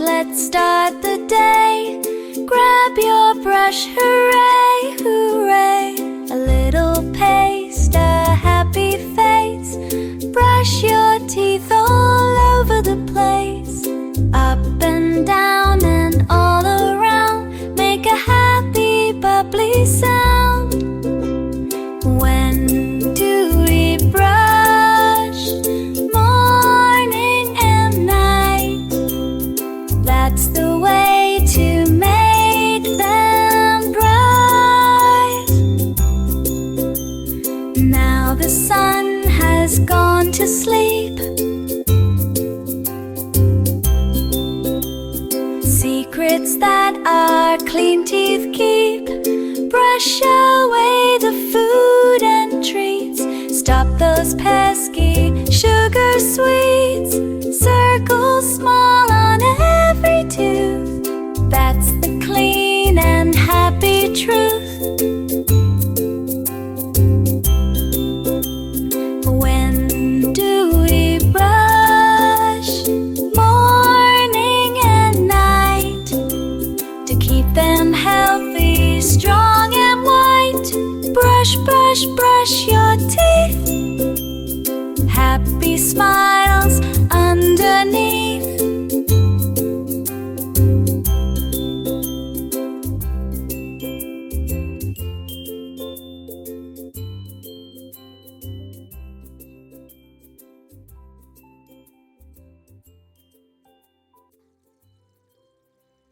let's start the day. Grab your brush, hooray, hooray. A little paste, a happy face. Brush your teeth all over the place. Up and down and all around. Make a happy, bubbly sound. When do we brush? Morning and night. That's the way to make them bright. Now the sun has gone to sleep. Secrets that our clean teeth keep. Brush away the food and treats. Stop those pesky sugar sweets. Circles small on every tooth. That's the clean and happy truth. When do we brush? Morning and night. To keep them healthy, strong and white. Brush, brush, brush your teeth. Happy smiles underneath.